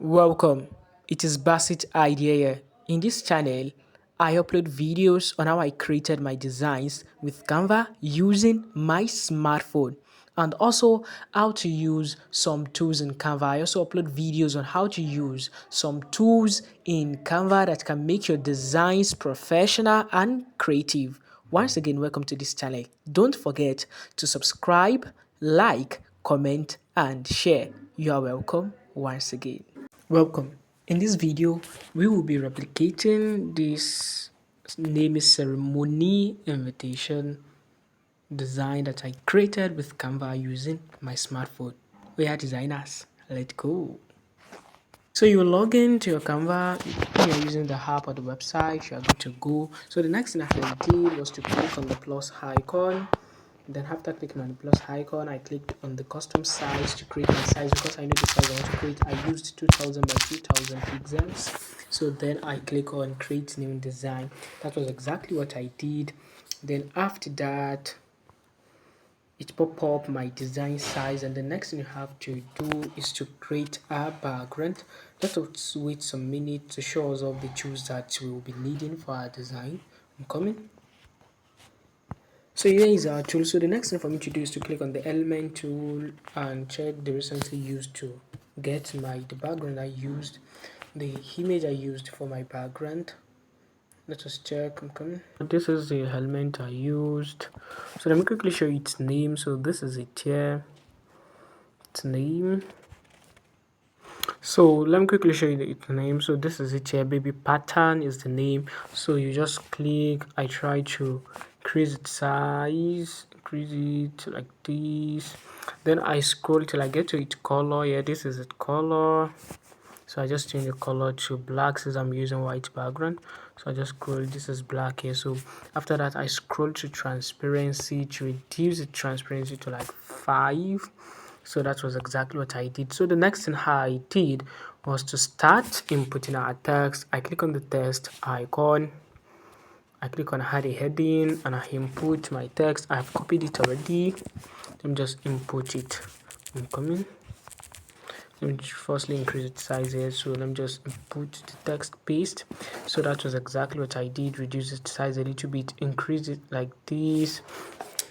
Welcome. It is Basit Idea here. In this channel, I upload videos on how I created my designs with Canva using my smartphone and also how to use some tools in Canva. I also upload videos on how to use some tools in Canva that can make your designs professional and creative. Once again, welcome to this channel. Don't forget to subscribe, like, comment, and share. You are welcome once again. Welcome. In this video, we will be replicating this name is ceremony invitation design that I created with Canva using my smartphone. We are designers. Let's go. So you log into your Canva, you're using the app or the website, you are good to go. So the next thing I did was to click on the plus icon. Then after clicking on the plus icon, I clicked on the custom size to create my size because I know the size I want to create. I used 2000 by 2000 pixels. So then I click on create new design. That was exactly what I did. Then after that, it pop up my design size, and the next thing you have to do is to create a background. Let us wait some minutes to show us all the tools that we will be needing for our design. I'm coming. So here is our tool. So the next thing for me to do is to click on the element tool and check the recently used to get the background I used, the image I used for my background. Let us check. I'm coming. This is the element I used. So let me quickly show you its name. So this is it here. Its name. So let me quickly show you its name. So this is it here. Baby pattern is the name. So you just click. I try to increase its size, increase it like this. Then I scroll till I get to its color. Yeah, this is its color. So I just change the color to black since I'm using white background. So I just scroll, this is black here. So after that, I scroll to transparency to reduce the transparency to like 5. So that was exactly what I did. So the next thing I did was to start inputting our text. I click on the text icon. I click on add a heading and I input my text. I've copied it already. Let me just input it. I'm coming. Let me firstly increase its size here. So let me just put the text paste. So that was exactly what I did. Reduce its size a little bit, increase it like this.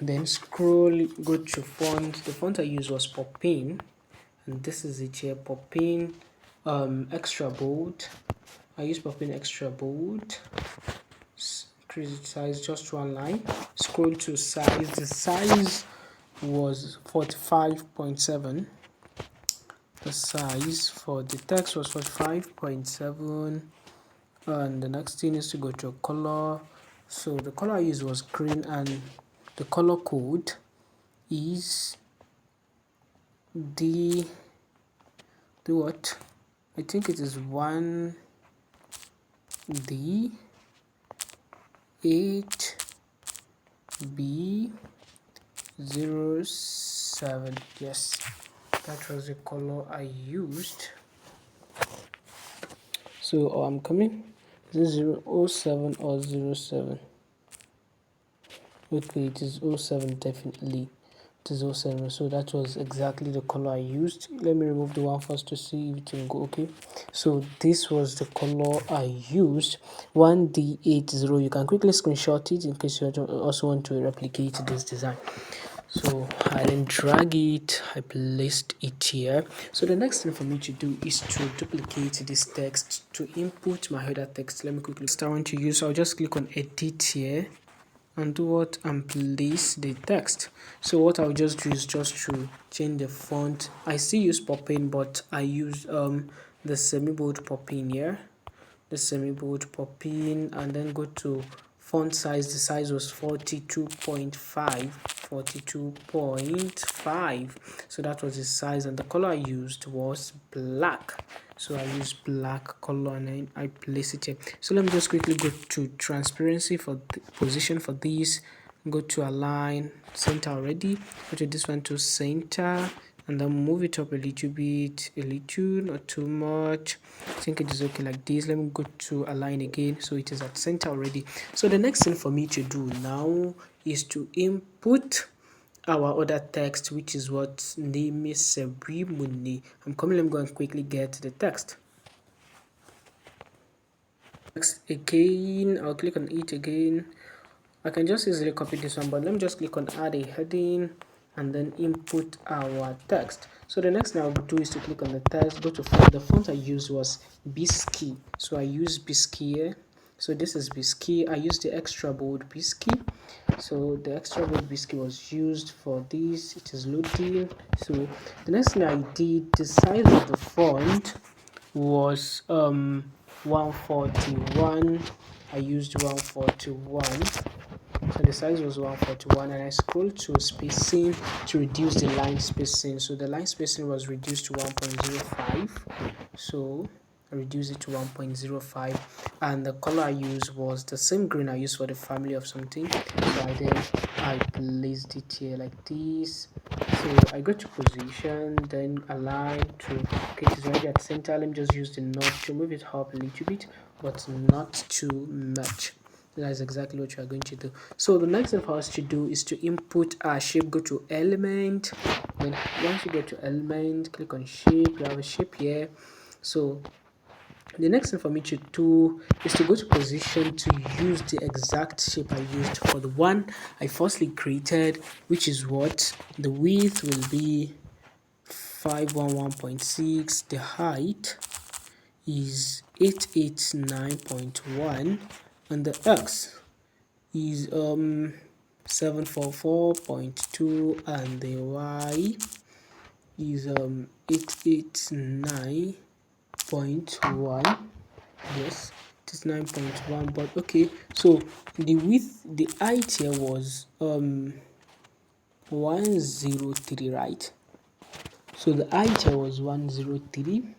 Then scroll, go to font. The font I used was Poppin, and this is it here. Poppin extra bold. I use Poppin extra bold. Increase its size just one line. Scroll to size. The size was 45.7. The size for the text was 45.7, and the next thing is to go to color. So the color I used was green, and the color code is the what? I think it is 1D8B07. Yes, that was the color I used. So I'm coming. Is it 007 or 07? Okay, it is 07 definitely. It is 07. So that was exactly the color I used. Let me remove the one first to see if it can go okay. So this was the color I used. 1D80. You can quickly screenshot it in case you also want to replicate this design. So I then drag it, I placed it here. So the next thing for me to do is to duplicate this text to input my other text. Let me quickly start one to use. So I'll just click on edit here and do what and place the text. So what I'll just do is just to change the font. I still use Poppin, but I use the semi-bold Poppin here. The semi-bold Poppin, and then go to font size. The size was 42.5. So that was the size, and the color I used was black. So I used black color and then I place it here. So let me just quickly go to transparency for the position for this. Go to align center already. Go to this one to center, and then move it up a little bit, not too much. I think it is okay like this. Let me go to align again, so it is at center already. So the next thing for me to do now is to input our other text, which is what name is Sebrimuni. I'm coming, let me go and quickly get the text. Text again, I'll click on it again. I can just easily copy this one, but let me just click on add a heading and then input our text. So the next thing I'll do is to click on the text, go to font. The font I used was Bisky, so I use Bisky here. So this is Bisky. I used the extra bold Bisky. So the extra bold Bisky was used for this. It is loading. So the next thing I did, the size of the font was 141. I used 141. So the size was 141, and I scrolled to spacing to reduce the line spacing. So the line spacing was reduced to 1.05. So I reduced it to 1.05, and the color I used was the same green I used for the family of something. So I placed it here like this. So I go to position, then align to, okay, it is already at center. Let me just use the notch to move it up a little bit, but not too much. That is exactly what you are going to do. So the next thing for us to do is to input our shape. Go to element, then once you get to element, click on shape. You have a shape here. So the next thing for me to do is to go to position to use the exact shape I used for the one I firstly created, which is what the width will be 511.6, the height is 889.1, and the x is 744.2, and the y is 889.1. yes, it is 9.1. But okay, so the width, the height here was 103, right? So the height here was 103,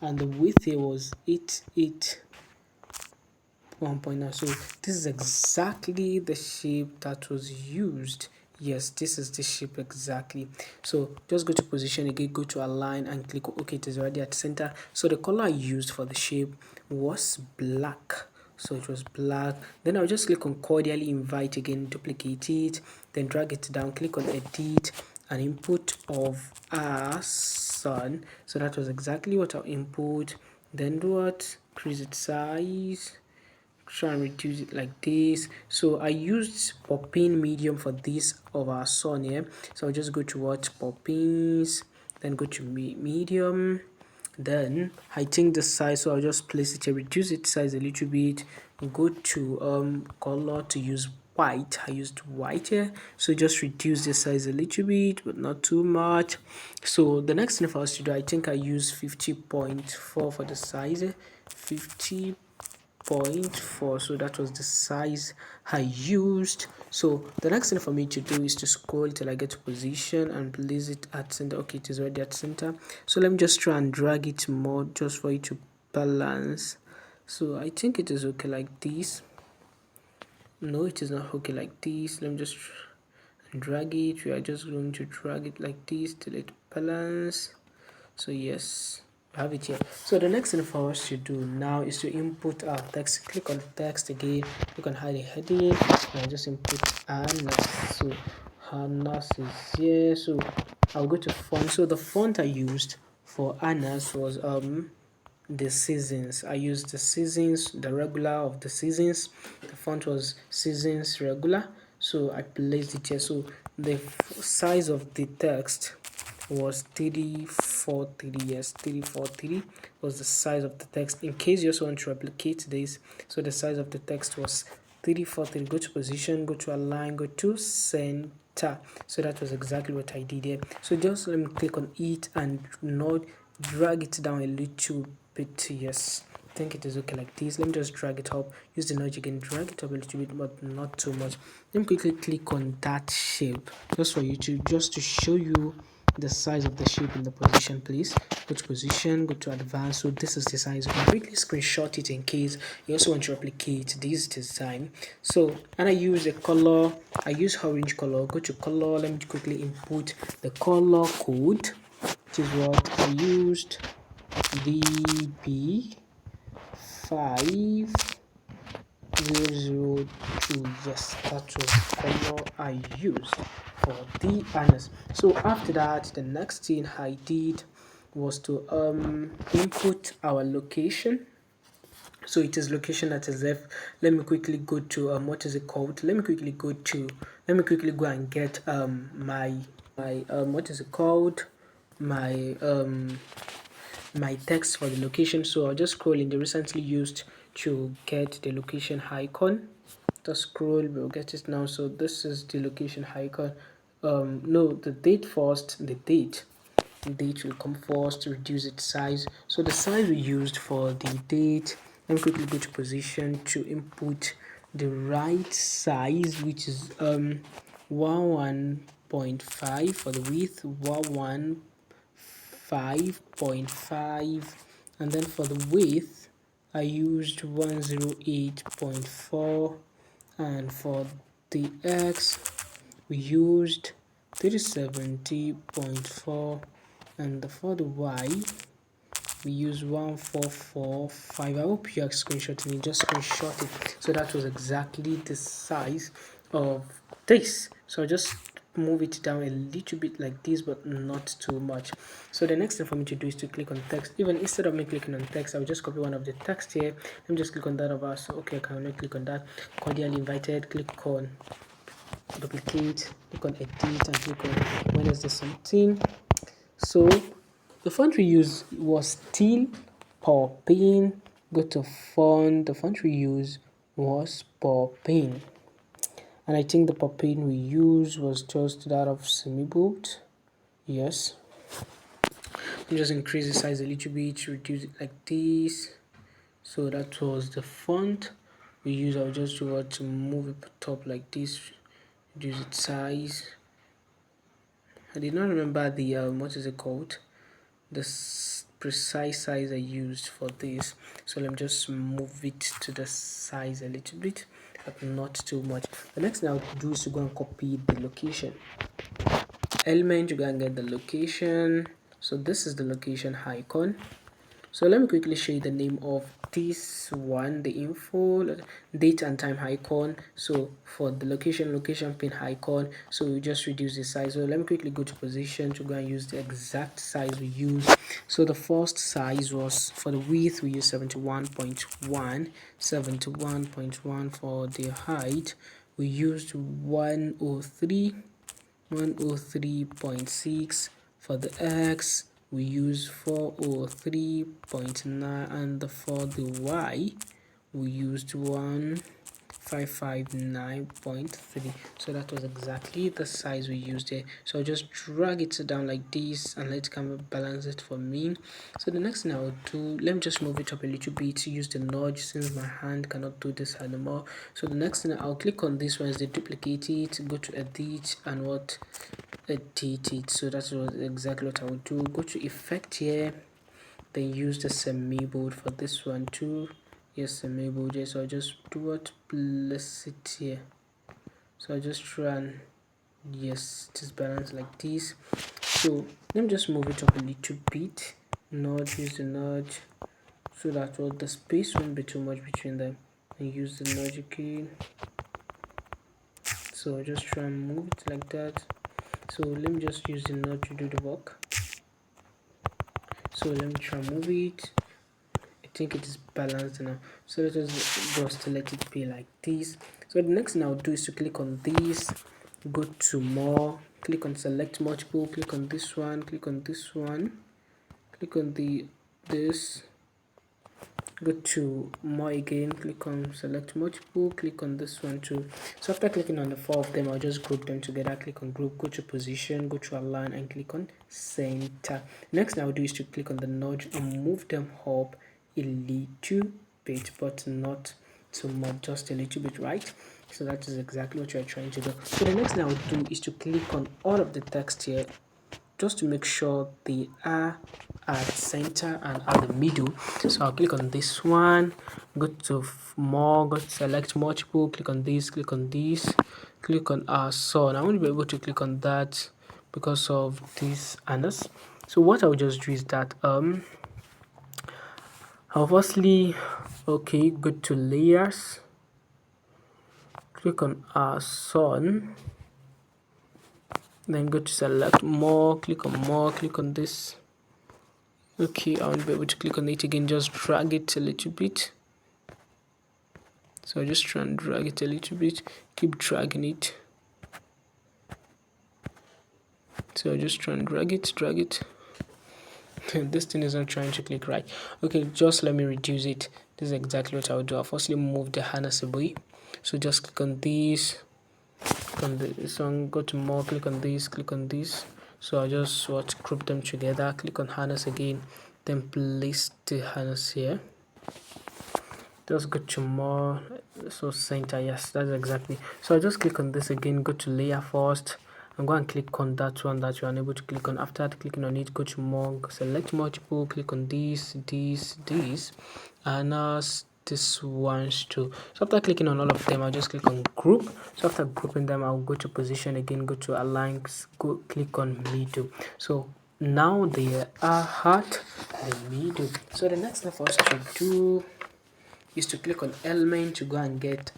and the width here was 881.9. So this is exactly the shape that was used. Yes, this is the shape exactly. So just go to position again, go to align and click OK. It is already at center. So the color I used for the shape was black. So it was black. Then I'll just click on cordially invite again, duplicate it, then drag it down, click on edit and input of our sun. So that was exactly what I'll input. Then do what? Increase its size, try and reduce it like this. So I used popping medium for this of our sun here. So I'll just go to what? Poppings, then go to medium. Then I think the size, so I'll just place it here, reduce its size a little bit, go to color to use white. I used white here, so just reduce the size a little bit but not too much. So the next thing for us to do, I think I use 50.4 for the size, 50.4. So that was the size I used. So the next thing for me to do is to scroll till I get to position and place it at center. Okay, it is already at center. So let me just try and drag it more just for it to balance. So I think it is okay like this. No, it is not okay like this. Let me just drag it. We are just going to drag it like this till it balance. So yes, I have it here. So the next thing for us to do now is to input our text. Click on the text again, click on hide the heading, and I just input Anas. So Anas is here. So I'll go to font. So the font I used for Anas was the seasons. I used the seasons, the regular of the seasons. The font was seasons regular, so I placed it here. So the size of the text was 343. Yes, 343 was the size of the text. In case you also want to replicate this, so the size of the text was 343. Go to position, go to align, go to center. So that was exactly what I did here. So just let me click on it and not drag it down a little bit. Yes, I think it is okay like this. Let me just drag it up, use the nudge again, drag it up a little bit but not too much. Let me quickly click on that shape just for you to show you the size of the shape in the position. Please go to position, go to advanced. So this is the size. You can quickly screenshot it in case you also want to replicate this design. So, and I use a color, I use orange color. Go to color, let me quickly input the color code, which is what I used, VB5002. Yes, that was the color I used. for the banners. So after that, the next thing I did was to input our location. So it is location at SF. Let me quickly go to what is it called? Let me quickly go and get my what is it called? My my text for the location. So I'll just scroll in the recently used to get the location icon. Just scroll, we'll get it now. So this is the location icon. No, the date first, the date will come first to reduce its size. So the size we used for the date, let me quickly go to position to input the right size, which is 1.5 for the width, 5.5, and then for the width I used 108.4, and for the x we used 370.4, and for the y we use 1445. I hope you are screenshotting it. Just screenshot it. So that was exactly the size of this. So just move it down a little bit like this, but not too much. So the next thing for me to do is to click on text. Even instead of me clicking on text, I'll just copy one of the text here. Let me just click on that of us. Okay, I can only click on that. Cordially invited. Click on duplicate, click on edit, and click on when is the something. So the font we used was still popping. Go to font. The font we used was popping, and I think the popping we used was just that of semi-bold. Yes, just increase the size a little bit, reduce it like this. So that was the font we use. I'll just do what to move it top like this, reduce its size. I did not remember the what is it called, the precise size I used for this. So let me just move it to the size a little bit, but not too much. The next thing I'll do is to go and copy the location element. You go and get the location. So this is the location icon. So let me quickly show you the name of this one, the info, date and time icon. So for the location pin icon, so we just reduce the size. So let me quickly go to position to go and use the exact size we use. So the first size was for the width, we use 71.1, 71.1. For the height, we used 103.6. For the x we use 403.9, and for the y we used 1559.3. so that was exactly the size we used there. So I'll just drag it down like this and let Canva balance it for me. So the next thing I will do, let me just move it up a little bit to use the nudge since my hand cannot do this anymore. So the next thing I'll click on this one is the duplicate it, go to edit and what edit it. So that's exactly what I would do. Go to effect here, then use the semi-bold for this one too. Yes, semi-bold here. So I just do what, place it here. So I just try and yes, it is balanced like this. So let me just move it up a little bit. Nudge, use the nudge so that the space won't be too much between them, and use the nudge again. So just try and move it like that. So let me just use the node to do the work. So let me try and move it. I think it is balanced now. So let us just let it be like this. So the next thing I'll do is to click on this, go to more, click on select multiple, click on this one, click on this one, click on this, go to more again, click on select multiple, click on this one too. So after clicking on the four of them, I'll just group them together. Click on group, go to position, go to align, and click on center. Next thing I'll do is to click on the nudge and move them up a little bit, but not too much, just a little bit, right? So that is exactly what you're trying to do. So the next thing I'll do is to click on all of the text here, just to make sure they are at center and at the middle. So I'll click on this one, go to more, go to select multiple, click on this, click on our son. I won't be able to click on that because of this and this. So what I'll just do is that obviously, okay, go to layers, click on our son, Then go to select more, click on more, click on this. Okay, I won't be able to click on it again. Just drag it a little bit. So just try and drag it a little bit. Keep dragging it. So just try and drag it. This thing is not trying to click right. Okay, just let me reduce it. This is exactly what I would do. I'll firstly move the harness away. So just click on this. Click on this one. Go to more. Click on this. Click on this. So I just group them together. Click on harness again. Then place the harness here. Just go to more, so center. Yes, that's exactly. So I just click on this again, go to layer first and go and click on that one that you are unable to click on. After clicking on it, go to more, select multiple, click on this, and this ones too. So after clicking on all of them, I'll just click on group. So after grouping them, I'll go to position again, go to align, go click on middle. So now they are at the middle. So the next thing for us to do is to click on element to go and get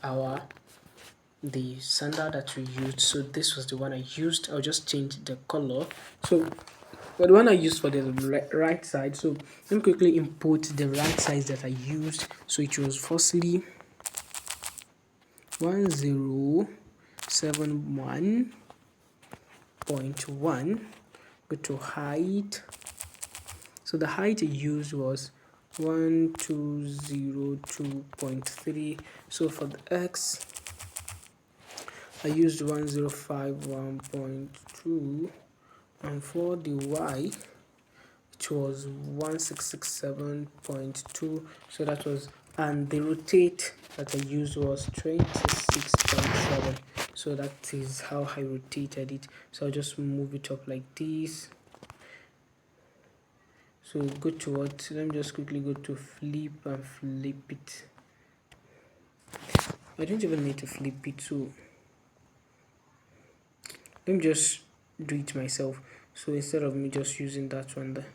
the sandal that we used. So this was the one I used. I'll just change the color. So for the one I used for the right side, so let me quickly import the right size that I used. So it was firstly 1071.1. go to height. So the height I used was 1202.3. So for the X, I used 1051.2, and for the Y, it was 1667.2. So that was, and the rotate that I used was 26.7. So that is how I rotated it. So I'll just move it up like this. So go to what, let me just quickly go to flip and flip it. I don't even need to flip it, so let me just do it myself. So instead of me just using that one there.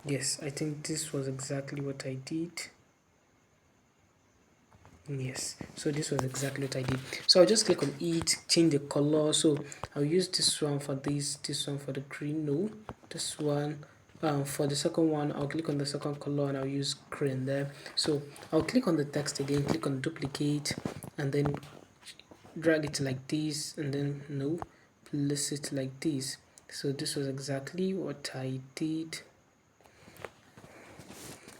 Yes, I think this was exactly what I did. Yes, so this was exactly what I did. So I'll just click on it, change the color. So I'll use this one for this one for the green. No, this one for the second one, I'll click on the second color and I'll use green there. So I'll click on the text again, click on duplicate, and then drag it like this, and then no, place it like this. So this was exactly what I did.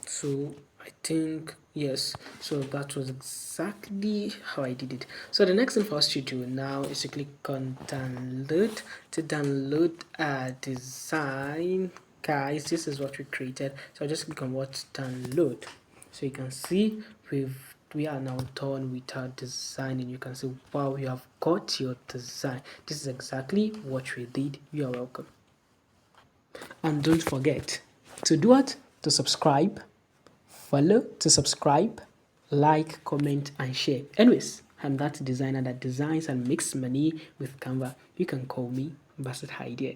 So I think yes, so that was exactly how I did it. So the next thing for us to do now is to click on download to download a design. Guys, this is what we created. So I just click on what download. So you can see we are now done with our design, and you can see, wow, you have got your design. This is exactly what we did. You are welcome. And don't forget to do what? To subscribe, follow, to subscribe, like, comment, and share. Anyways, I'm that designer that designs and makes money with Canva. You can call me Bassett Idea.